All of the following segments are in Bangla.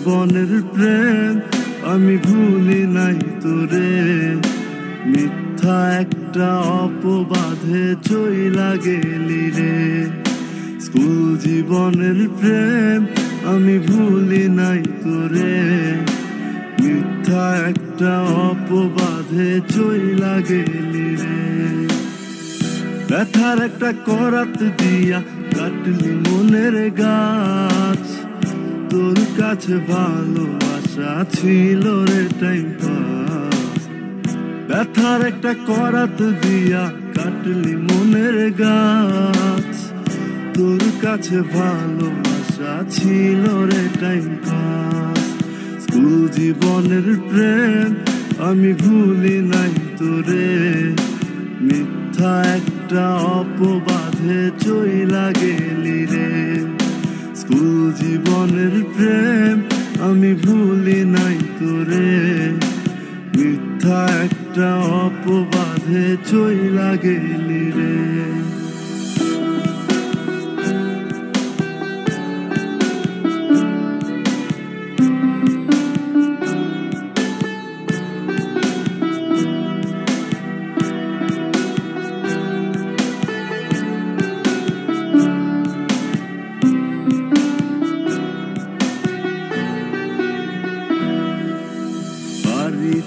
জীবনের প্রেম আমি ভুলি নাই তোরে, মিথ্যা একটা অপবাদে চইলা গেলি রে। স্কুল জীবনের প্রেম আমি ভুলি নাই তোরে, মিথ্যা একটা অপবাদে চইলা গেলি রে। ব্যথার একটা করাত দিয়া কাটলি মনের গাছ, তোর কাছে ভালোবাসা ছিল রে টাইম পাস। ব্যথার একটা করাত দিয়া কাটলি মনের গাছ, তোর কাছে ভালোবাসা ছিল রে টাইম পাস। স্কুল জীবনের প্রেম আমি ভুলি নাই তোরে, মিথ্যা একটা অপবাদে চইলা গেলি রে। স্কুল জীবনের প্রেম আমি ভুলি নাই তোরে, মিথ্যা একটা অপবাদে চইলা গেলি রে।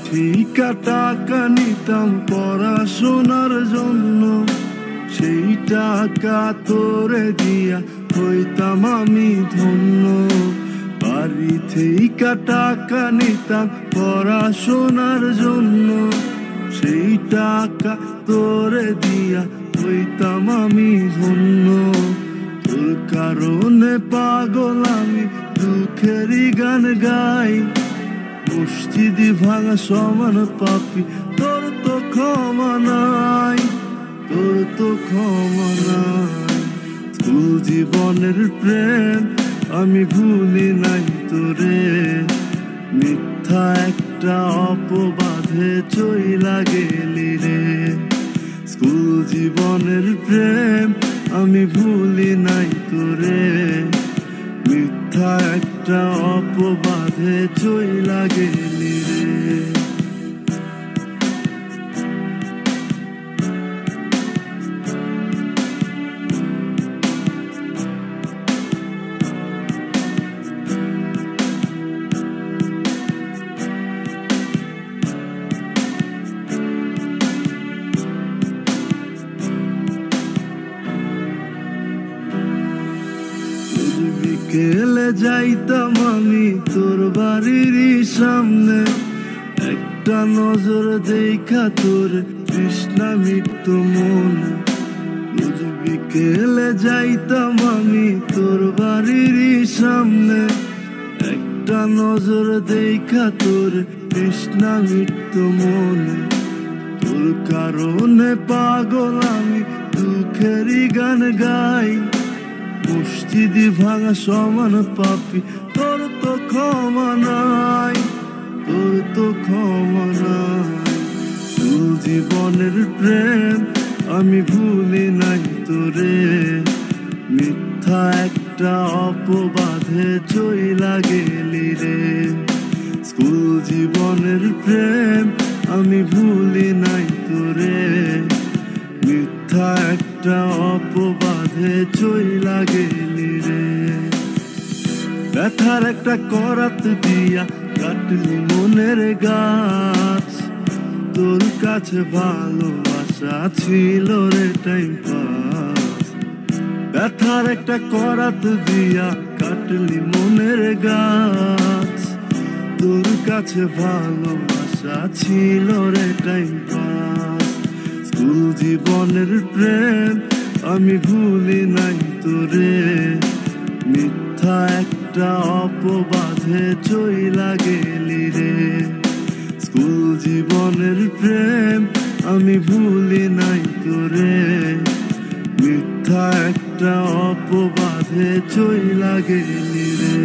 ঠিকা টাকা নিতাম পড়াশোনার জন্য, সেই টাকা তোরে দিয়া হইতাম আমি ধন্য। বাড়ি থেকে টাকা নিতাম পড়াশোনার জন্য, সেই টাকা তোরে দিয়া হইতাম আমি ধন্য। তোর কারণে পাগল আমি দুঃখেরই গান গাই, মসজিদি ভাঙা সমান পাপি তোর তো ক্ষমা নাই, তোর তো ক্ষমা নাই। স্কুল জীবনের প্রেম আমি ভুলি নাই তোরে, মিথ্যা একটা অপবাদে চইলা গেলি রে। স্কুল জীবনের প্রেম আমি ভুলি নাই তোরে, মিথ্যা একটা অপবাদে চইলা গেলি রে। বিকেলে যাইতাম আমি তোর বাড়ির সামনে, একটা নজর দেখা তোর তৃষ্ণা মিটত মনে। রোজ বিকেলে যাইতাম আমি তোর বাড়ির সামনে, একটা নজর দেখা তোর তৃষ্ণা মিটত মনে। তোর কারণে পাগল আমি দুঃখেরই গান গাই, মসজিদি ভাঙা সমান পাপি তোর তো ক্ষমা নাই, তোর তো ক্ষমা নাই। স্কুল জীবনের প্রেম আমি ভুলি নাই তোরে, মিথ্যা একটা অপবাদে চইলা গেলি রে। স্কুল জীবনের প্রেম আমি ভুলি নাই তোরে, মিথ্যা একটা অপবাদে চইলা গেলি রে। ব্যথার একটা করাত দিয়া কাটলি মনের গাছ, তোর কাছে ভালোবাসা ছিল রে টাইম পাস। ব্যথার একটা করাত দিয়া কাটলি মনের গাছ, তোর কাছে ভালোবাসা ছিল রে টাইম পাস। স্কুল জীবনের প্রেম আমি ভুলি নাই তোরে, মিথ্যা একটা অপবাদে চইলা গেলি রে। স্কুল জীবনের প্রেম আমি ভুলি নাই তোরে, মিথ্যা একটা অপবাদে চইলা গেলি রে।